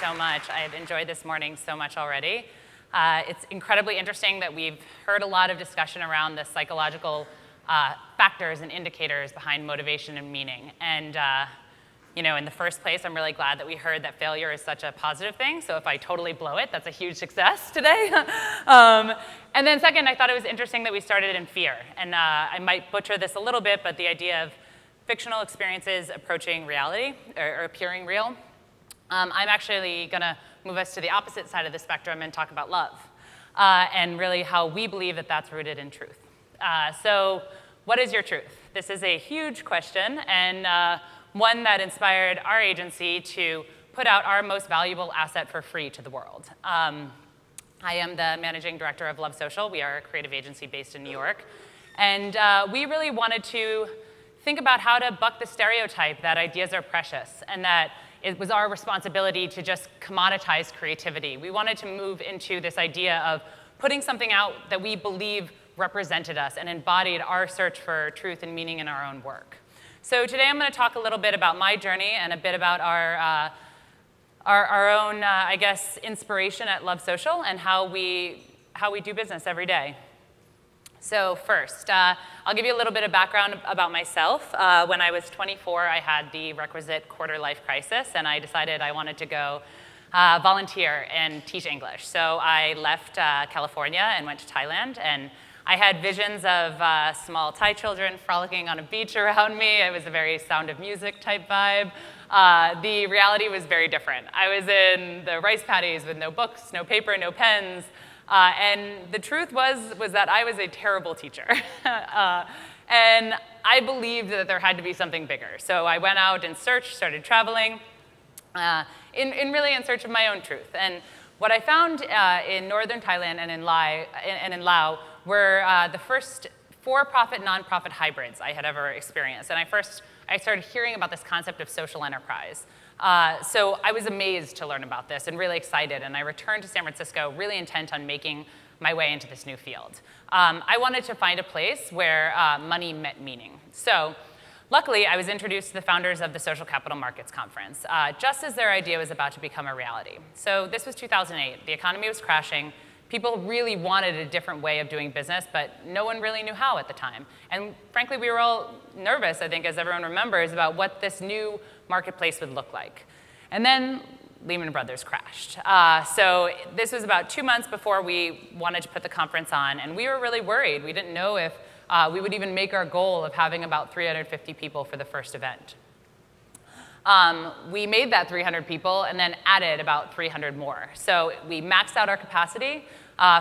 so much. I've enjoyed this morning so much already. It's incredibly interesting that we've heard a lot of discussion around the psychological factors and indicators behind motivation and meaning. And you know, in the first place, I'm really glad that we heard that failure is such a positive thing. So if I totally blow it, that's a huge success today. And then second, I thought it was interesting that we started in fear. And I might butcher this a little bit, but the idea of fictional experiences approaching reality or appearing real. I'm actually going to move us to the opposite side of the spectrum and talk about love and really how we believe that that's rooted in truth. So what is your truth? This is a huge question and one that inspired our agency to put out our most valuable asset for free to the world. I am the Managing Director of Lovesocial. We are a creative agency based in New York. And we really wanted to think about how to buck the stereotype that ideas are precious and that it was our responsibility to just commoditize creativity. We wanted to move into this idea of putting something out that we believe represented us and embodied our search for truth and meaning in our own work. So today I'm going to talk a little bit about my journey and a bit about our own, I guess, inspiration at Lovesocial and how we do business every day. So first, I'll give you a little bit of background about myself. When I was 24, I had the requisite quarter-life crisis, and I decided I wanted to go volunteer and teach English. So I left California and went to Thailand, and I had visions of small Thai children frolicking on a beach around me. It was a very Sound of Music type vibe. The reality was very different. I was in the rice paddies with no books, no paper, no pens. And the truth was that I was a terrible teacher. And I believed that there had to be something bigger. So I went out and searched, started traveling, really in search of my own truth. And what I found in northern Thailand and in Laos were the first for-profit, non-profit hybrids I had ever experienced. And I started hearing about this concept of social enterprise. So I was amazed to learn about this and really excited. And I returned to San Francisco really intent on making my way into this new field. I wanted to find a place where money met meaning. So luckily, I was introduced to the founders of the Social Capital Markets Conference, just as their idea was about to become a reality. So this was 2008. The economy was crashing. People really wanted a different way of doing business, but no one really knew how at the time. And frankly, we were all nervous, I think, as everyone remembers, about what this new marketplace would look like. And then Lehman Brothers crashed. So this was about 2 months before we wanted to put the conference on, and we were really worried. We didn't know if we would even make our goal of having about 350 people for the first event. We made that 300 people and then added about 300 more. So we maxed out our capacity.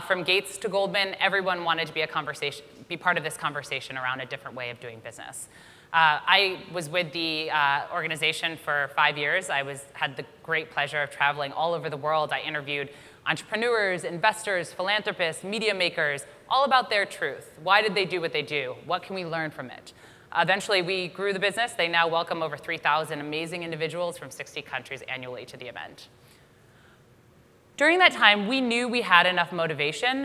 From Gates to Goldman, everyone wanted to be part of this conversation around a different way of doing business. I was with the organization for 5 years. I had the great pleasure of traveling all over the world. I interviewed entrepreneurs, investors, philanthropists, media makers, all about their truth. Why did they do what they do? What can we learn from it? Eventually, we grew the business. They now welcome over 3,000 amazing individuals from 60 countries annually to the event. During that time, we knew we had enough motivation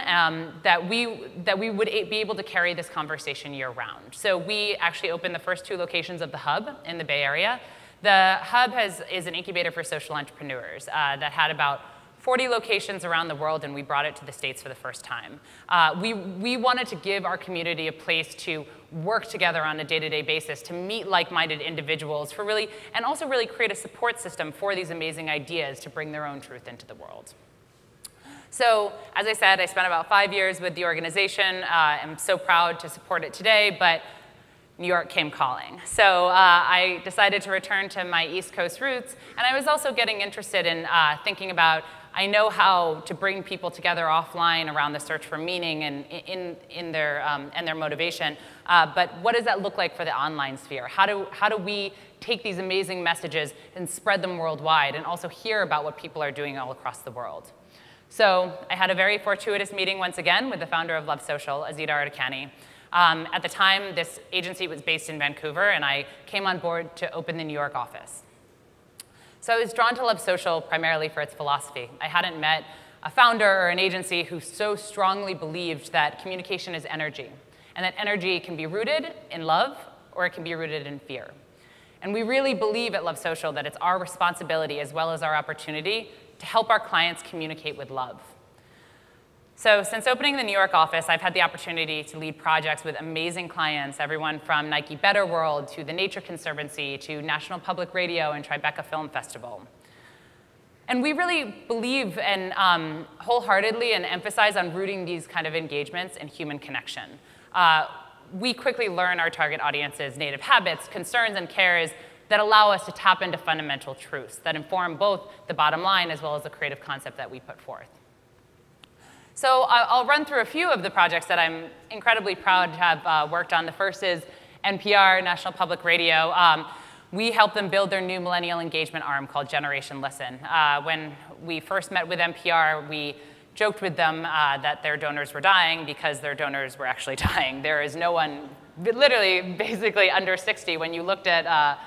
that we would be able to carry this conversation year-round. So we actually opened the first 2 locations of the Hub in the Bay Area. The Hub is an incubator for social entrepreneurs that had about 40 locations around the world, and we brought it to the States for the first time. We wanted to give our community a place to work together on a day-to-day basis, to meet like-minded individuals, and also really create a support system for these amazing ideas to bring their own truth into the world. So, as I said, I spent about 5 years with the organization. I'm so proud to support it today, but New York came calling. So I decided to return to my East Coast roots, and I was also getting interested in thinking about, I know how to bring people together offline around the search for meaning and in their motivation, but what does that look like for the online sphere? How do we take these amazing messages and spread them worldwide and also hear about what people are doing all across the world? So I had a very fortuitous meeting once again with the founder of Lovesocial, Azita Ardakani. At the time, this agency was based in Vancouver, and I came on board to open the New York office. So I was drawn to Lovesocial primarily for its philosophy. I hadn't met a founder or an agency who so strongly believed that communication is energy, and that energy can be rooted in love or it can be rooted in fear. And we really believe at Lovesocial that it's our responsibility as well as our opportunity to help our clients communicate with love. So since opening the New York office, I've had the opportunity to lead projects with amazing clients, everyone from Nike Better World to the Nature Conservancy to National Public Radio and Tribeca Film Festival. And we really believe and wholeheartedly and emphasize on rooting these kind of engagements in human connection. We quickly learn our target audience's native habits, concerns, and cares that allow us to tap into fundamental truths that inform both the bottom line as well as the creative concept that we put forth. So I'll run through a few of the projects that I'm incredibly proud to have worked on. The first is NPR, National Public Radio. We helped them build their new millennial engagement arm called Generation Listen. When we first met with NPR, we joked with them that their donors were dying because their donors were actually dying. There is no one, literally, basically under 60 when you looked at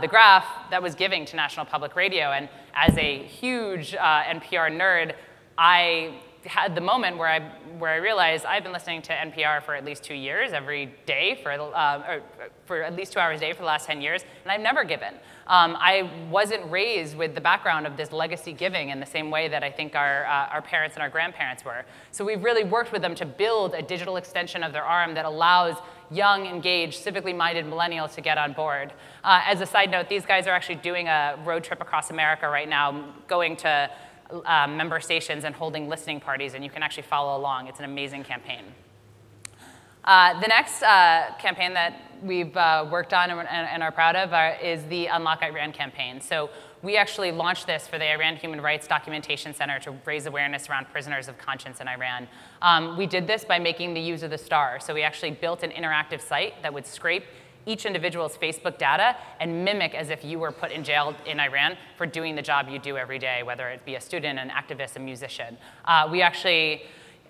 the graph that was giving to National Public Radio. And as a huge NPR nerd, I had the moment where I realized I've been listening to NPR for at least 2 years every day, for at least 2 hours a day for the last 10 years, and I've never given. I wasn't raised with the background of this legacy giving in the same way that I think our parents and our grandparents were. So we've really worked with them to build a digital extension of their arm that allows young, engaged, civically minded millennials to get on board. As a side note, these guys are actually doing a road trip across America right now, going to member stations and holding listening parties, and you can actually follow along. It's an amazing campaign. The next campaign that we've worked on and are proud of is the Unlock Iran campaign. So we actually launched this for the Iran Human Rights Documentation Center to raise awareness around prisoners of conscience in Iran. We did this by making the user the star. So we actually built an interactive site that would scrape each individual's Facebook data and mimic as if you were put in jail in Iran for doing the job you do every day, whether it be a student, an activist, a musician. We actually,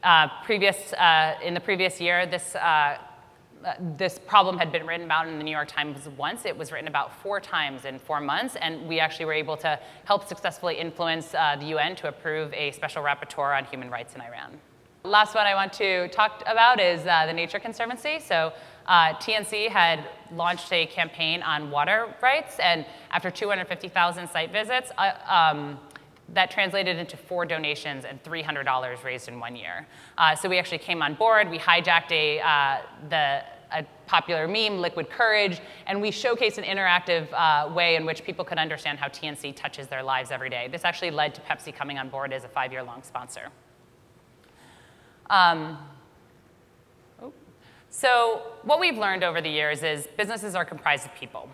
in the previous year, this problem had been written about in the New York Times once. It was written about 4 times in 4 months, and we actually were able to help successfully influence the UN to approve a special rapporteur on human rights in Iran. Last one I want to talk about is the Nature Conservancy. So TNC had launched a campaign on water rights, and after 250,000 site visits, that translated into 4 donations and $300 raised in 1 year. So we actually came on board. We hijacked a popular meme, Liquid Courage, and we showcased an interactive way in which people could understand how TNC touches their lives every day. This actually led to Pepsi coming on board as a 5-year-long sponsor. So what we've learned over the years is businesses are comprised of people.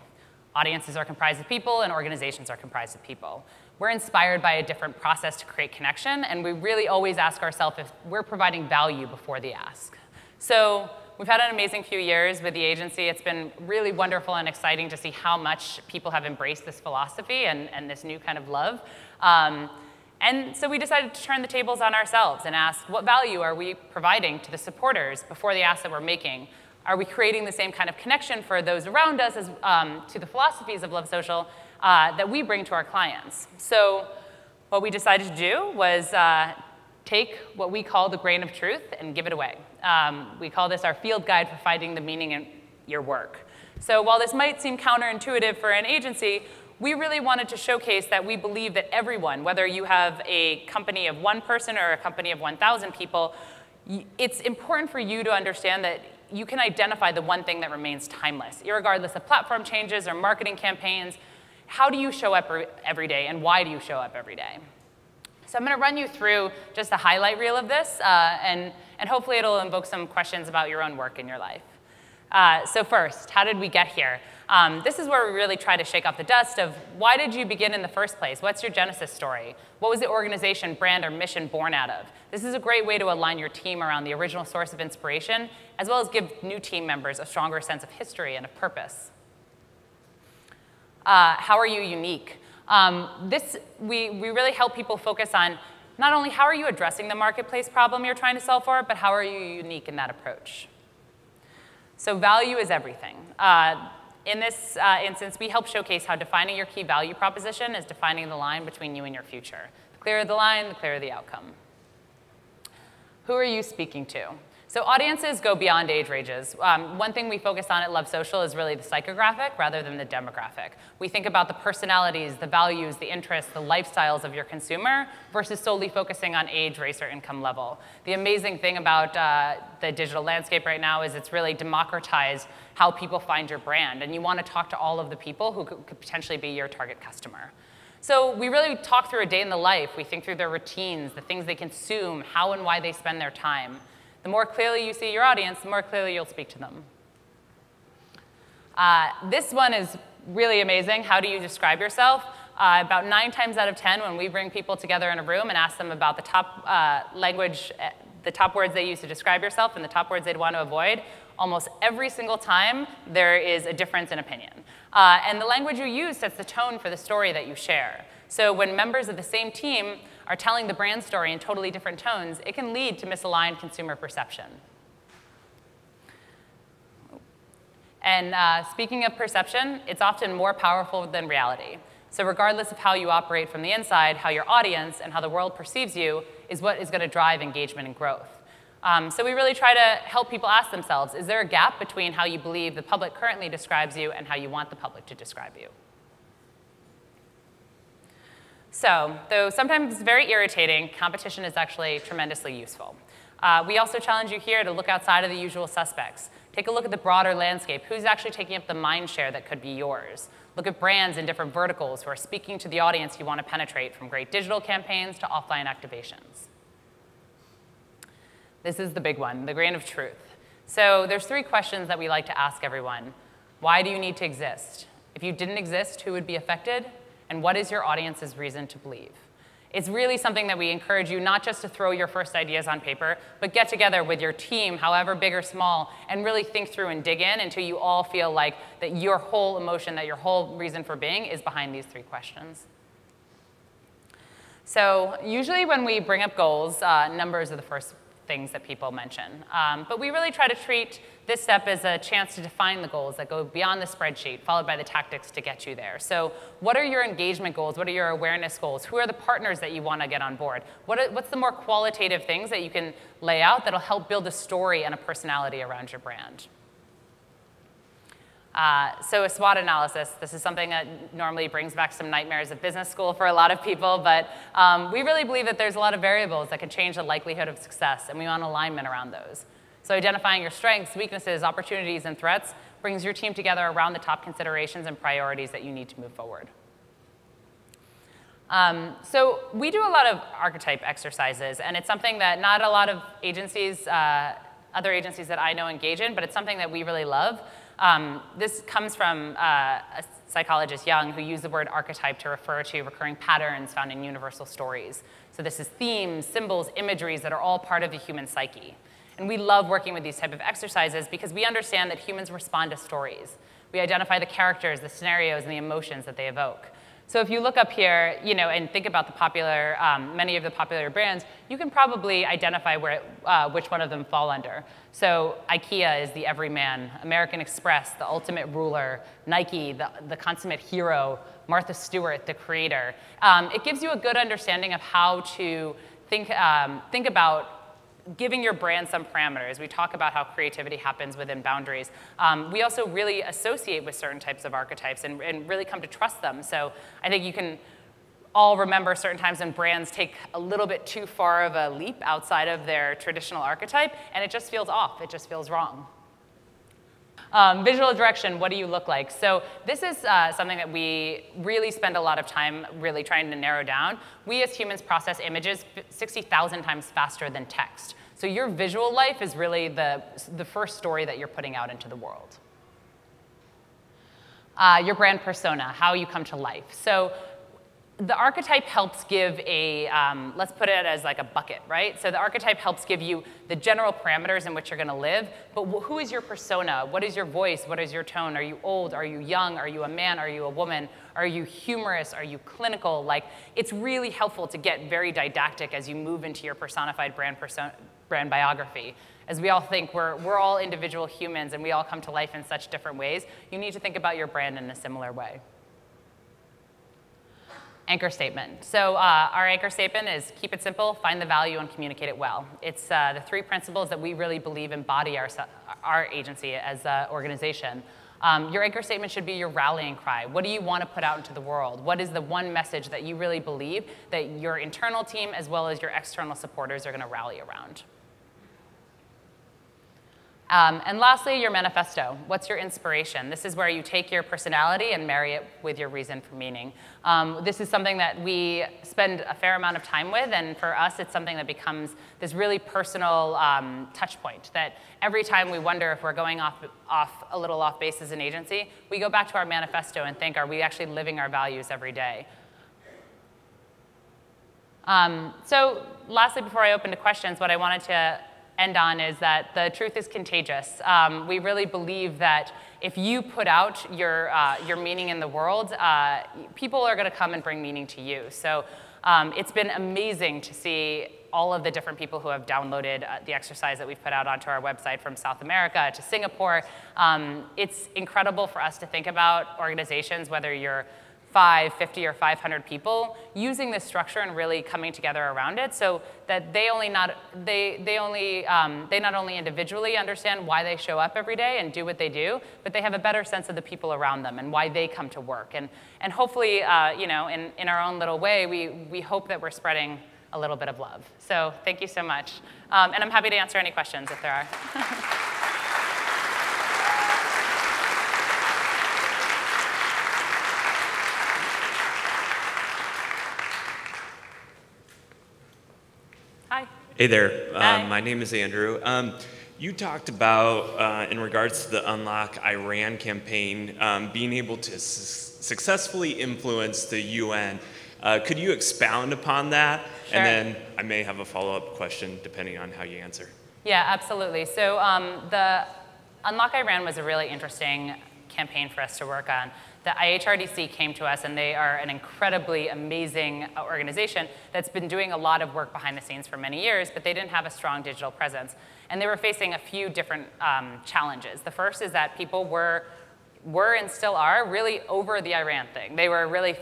Audiences are comprised of people, and organizations are comprised of people. We're inspired by a different process to create connection, and we really always ask ourselves if we're providing value before the ask. So we've had an amazing few years with the agency. It's been really wonderful and exciting to see how much people have embraced this philosophy and this new kind of love. And so we decided to turn the tables on ourselves and ask, what value are we providing to the supporters before the ask that we're making? Are we creating the same kind of connection for those around us as, to the philosophies of Lovesocial that we bring to our clients? So what we decided to do was take what we call the grain of truth and give it away. We call this our field guide for finding the meaning in your work. So while this might seem counterintuitive for an agency, we really wanted to showcase that we believe that everyone, whether you have a company of 1 person or a company of 1,000 people, it's important for you to understand that you can identify the one thing that remains timeless, irregardless of platform changes or marketing campaigns. How do you show up every day, and why do you show up every day? So I'm going to run you through just a highlight reel of this, and hopefully it'll invoke some questions about your own work in your life. So first, how did we get here? This is where we really try to shake off the dust of why did you begin in the first place? What's your genesis story? What was the organization, brand, or mission born out of? This is a great way to align your team around the original source of inspiration, as well as give new team members a stronger sense of history and of purpose. How are you unique? We really help people focus on not only how are you addressing the marketplace problem you're trying to solve for, but how are you unique in that approach? So value is everything. In this instance, we help showcase how defining your key value proposition is defining the line between you and your future. The clearer the line, the clearer the outcome. Who are you speaking to? So audiences go beyond age ranges. One thing we focus on at Lovesocial is really the psychographic rather than the demographic. We think about the personalities, the values, the interests, the lifestyles of your consumer versus solely focusing on age, race, or income level. The amazing thing about the digital landscape right now is it's really democratized how people find your brand, and you want to talk to all of the people who could potentially be your target customer. So we really talk through a day in the life. We think through their routines, the things they consume, how and why they spend their time. The more clearly you see your audience, the more clearly you'll speak to them. This one is really amazing. How do you describe yourself? About 9 times out of 10, when we bring people together in a room and ask them about the top the top words they use to describe yourself and the top words they'd want to avoid, almost every single time there is a difference in opinion. And the language you use sets the tone for the story that you share. So when members of the same team are telling the brand story in totally different tones, it can lead to misaligned consumer perception. And speaking of perception, it's often more powerful than reality. So regardless of how you operate from the inside, how your audience and how the world perceives you is what is going to drive engagement and growth. So we really try to help people ask themselves, is there a gap between how you believe the public currently describes you and how you want the public to describe you? So, though sometimes very irritating, competition is actually tremendously useful. We also challenge you here to look outside of the usual suspects. Take a look at the broader landscape. Who's actually taking up the mind share that could be yours? Look at brands in different verticals who are speaking to the audience you want to penetrate, from great digital campaigns to offline activations. This is the big one, the grain of truth. So there's 3 questions that we like to ask everyone. Why do you need to exist? If you didn't exist, who would be affected? And what is your audience's reason to believe? It's really something that we encourage you not just to throw your first ideas on paper, but get together with your team, however big or small, and really think through and dig in until you all feel like that your whole emotion, that your whole reason for being is behind these 3 questions. So usually when we bring up goals, numbers are the first things that people mention. But we really try to treat this step as a chance to define the goals that go beyond the spreadsheet, followed by the tactics to get you there. So what are your engagement goals? What are your awareness goals? Who are the partners that you want to get on board? What's the more qualitative things that you can lay out that'll help build a story and a personality around your brand? So a SWOT analysis, this is something that normally brings back some nightmares of business school for a lot of people, but we really believe that there's a lot of variables that can change the likelihood of success, and we want alignment around those. So identifying your strengths, weaknesses, opportunities, and threats brings your team together around the top considerations and priorities that you need to move forward. So we do a lot of archetype exercises, and it's something that not a lot of agencies, other agencies that I know engage in, but it's something that we really love. This comes from a psychologist, Jung, who used the word archetype to refer to recurring patterns found in universal stories. So this is themes, symbols, imageries that are all part of the human psyche. And we love working with these type of exercises because we understand that humans respond to stories. We identify the characters, the scenarios, and the emotions that they evoke. So if you look up here, and think about the popular, many of the popular brands, you can probably identify which one of them fall under. So IKEA is the everyman, American Express, the ultimate ruler, Nike, the consummate hero, Martha Stewart, the creator. It gives you a good understanding of how to think about giving your brand some parameters. We talk about how creativity happens within boundaries. We also really associate with certain types of archetypes and really come to trust them. So I think you can all remember certain times when brands take a little bit too far of a leap outside of their traditional archetype, and it just feels off. It just feels wrong. Visual direction, what do you look like? So this is something that we really spend a lot of time really trying to narrow down. We as humans process images 60,000 times faster than text. So your visual life is really the first story that you're putting out into the world. Your brand persona, how you come to life. So the archetype helps give a, let's put it as like a bucket, right? So the archetype helps give you the general parameters in which you're going to live, but who is your persona? What is your voice? What is your tone? Are you old? Are you young? Are you a man? Are you a woman? Are you humorous? Are you clinical? Like, it's really helpful to get very didactic as you move into your personified brand biography. As we all think we're all individual humans and we all come to life in such different ways, you need to think about your brand in a similar way. Anchor statement. So our anchor statement is keep it simple, find the value, and communicate it well. It's the 3 principles that we really believe embody our agency as an organization. Your anchor statement should be your rallying cry. What do you want to put out into the world? What is the one message that you really believe that your internal team as well as your external supporters are going to rally around? And lastly, your manifesto. What's your inspiration? This is where you take your personality and marry it with your reason for meaning. This is something that we spend a fair amount of time with, and for us, it's something that becomes this really personal touch point, that every time we wonder if we're going a little off base as an agency, we go back to our manifesto and think, are we actually living our values every day? So lastly, before I open to questions, what I wanted to end on is that the truth is contagious. We really believe that if you put out your meaning in the world, people are going to come and bring meaning to you. So it's been amazing to see all of the different people who have downloaded the exercise that we've put out onto our website, from South America to Singapore. It's incredible for us to think about organizations, whether you're 5, 50, or 500 people, using this structure and really coming together around it, so that they not only individually understand why they show up every day and do what they do, but they have a better sense of the people around them and why they come to work. And hopefully, you know, in our own little way, we hope that we're spreading a little bit of love. So thank you so much. And I'm happy to answer any questions if there are. Hey there, Hi. My name is Andrew. You talked about, in regards to the Unlock Iran campaign, being able to successfully influence the UN. Could you expound upon that? Sure. And then I may have a follow-up question depending on how you answer. Yeah, absolutely. So the Unlock Iran was a really interesting campaign for us to work on. The IHRDC came to us, and they are an incredibly amazing organization that's been doing a lot of work behind the scenes for many years, but they didn't have a strong digital presence. And they were facing a few different challenges. The first is that people were and still are really over the Iran thing. They were really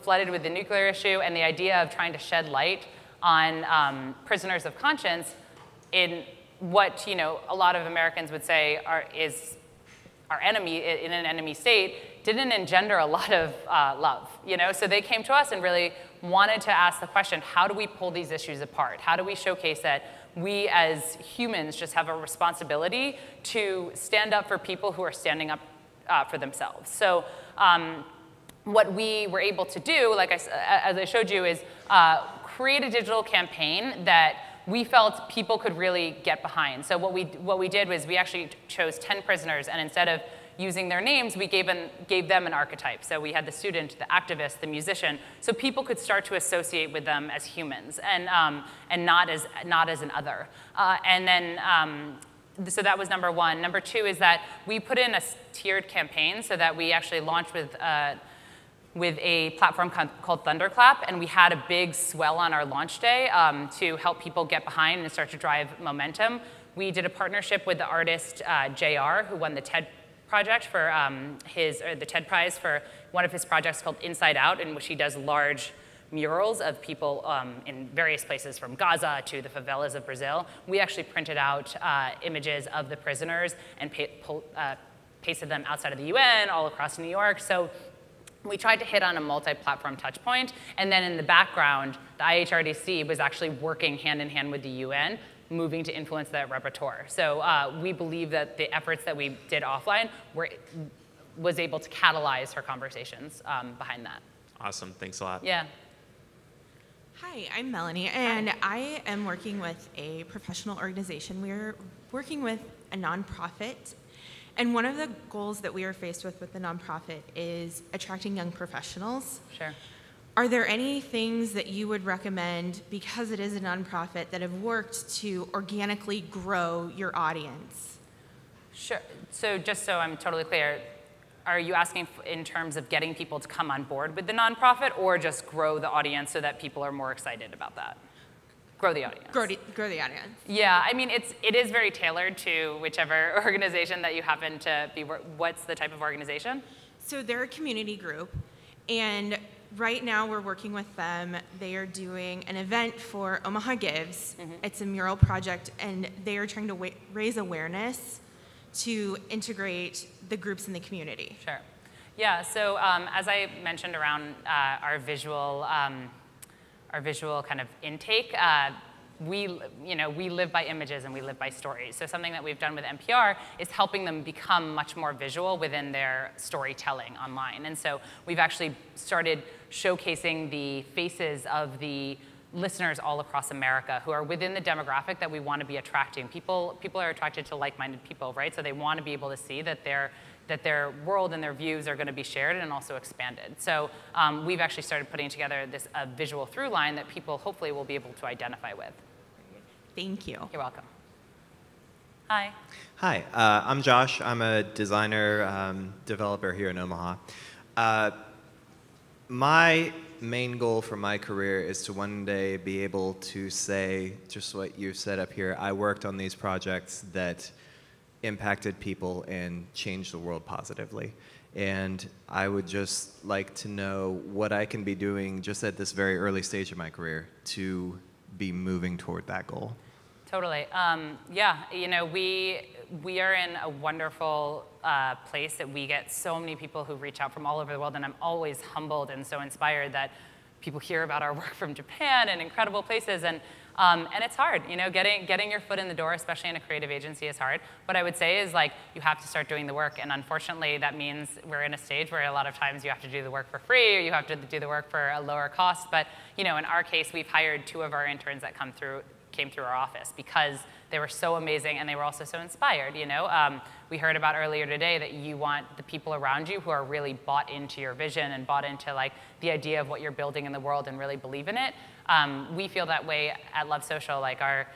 flooded with the nuclear issue and the idea of trying to shed light on prisoners of conscience in what, you know, a lot of Americans would say is our enemy in an enemy state, didn't engender a lot of love, you know? So they came to us and really wanted to ask the question, how do we pull these issues apart? How do we showcase that we as humans just have a responsibility to stand up for people who are standing up for themselves? So what we were able to do, as I showed you, is create a digital campaign that we felt people could really get behind. So what we did was we actually chose 10 prisoners, and instead of using their names, we gave them an archetype. So we had the student, the activist, the musician, so people could start to associate with them as humans and not as an other. So that was number one. Number two is that we put in a tiered campaign so that we actually launched with a platform called Thunderclap, and we had a big swell on our launch day to help people get behind and start to drive momentum. We did a partnership with the artist JR, who won the TED project for the TED Prize for one of his projects called Inside Out, in which he does large murals of people in various places from Gaza to the favelas of Brazil. We actually printed out images of the prisoners and pasted them outside of the UN, all across New York. So we tried to hit on a multi-platform touch point, and then in the background, the IHRDC was actually working hand in hand with the UN, moving to influence that repertoire. So we believe that the efforts that we did offline was able to catalyze her conversations behind that. Awesome, thanks a lot. Yeah. Hi, I'm Melanie, and I am working with a professional organization. We're working with a nonprofit. And one of the goals that we are faced with the nonprofit is attracting young professionals. Sure. Are there any things that you would recommend, because it is a nonprofit, that have worked to organically grow your audience? Sure. So just so I'm totally clear, are you asking in terms of getting people to come on board with the nonprofit, or just grow the audience so that people are more excited about that? Grow the audience. Grow the audience. Yeah, I mean, it is very tailored to whichever organization that you happen to be. What's the type of organization? So they're a community group, And right now we're working with them. They are doing an event for Omaha Gives. It's a mural project, and they are trying to raise awareness to integrate the groups in the community. Sure. Yeah, so as I mentioned around our visual kind of intake, we live by images and we live by stories. So something that we've done with NPR is helping them become much more visual within their storytelling online. And so we've actually started showcasing the faces of the listeners all across America who are within the demographic that we want to be attracting. People are attracted to like-minded people, right? So they want to be able to see that their world and their views are going to be shared and also expanded. So we've actually started putting together this visual through line that people hopefully will be able to identify with. Thank you. You're welcome. Hi. Hi, I'm Josh. I'm a designer developer here in Omaha. My main goal for my career is to one day be able to say just what you said up here. I worked on these projects that impacted people and changed the world positively. And I would just like to know what I can be doing just at this very early stage of my career to be moving toward that goal. Totally. Yeah, we are in a wonderful place that we get so many people who reach out from all over the world, and I'm always humbled and so inspired that people hear about our work from Japan and incredible places, and it's hard, getting your foot in the door, especially in a creative agency, is hard. What I would say is, like, you have to start doing the work, and unfortunately that means we're in a stage where a lot of times you have to do the work for free, or you have to do the work for a lower cost. But in our case, we've hired 2 of our interns that came through our office because they were so amazing and they were also so inspired. We heard about earlier today that you want the people around you who are really bought into your vision and bought into the idea of what you're building in the world and really believe in it. We feel that way at Lovesocial. Like our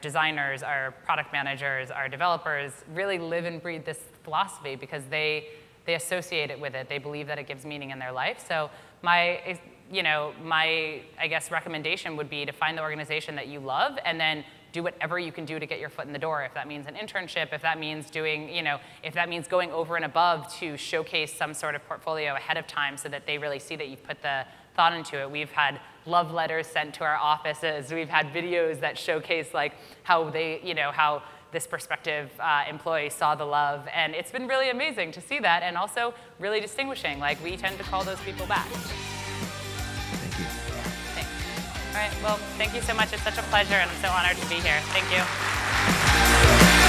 designers, our product managers, our developers really live and breathe this philosophy because they associate it with it. They believe that it gives meaning in their life. So my I guess recommendation would be to find the organization that you love and then do whatever you can do to get your foot in the door. If that means an internship, if that means if that means going over and above to showcase some sort of portfolio ahead of time so that they really see that you've put the thought into it. We've had love letters sent to our offices. We've had videos that showcase how how this prospective employee saw the love. And it's been really amazing to see that and also really distinguishing. We tend to call those people back. Thank you. Thanks. All right, well, thank you so much. It's such a pleasure, and I'm so honored to be here. Thank you.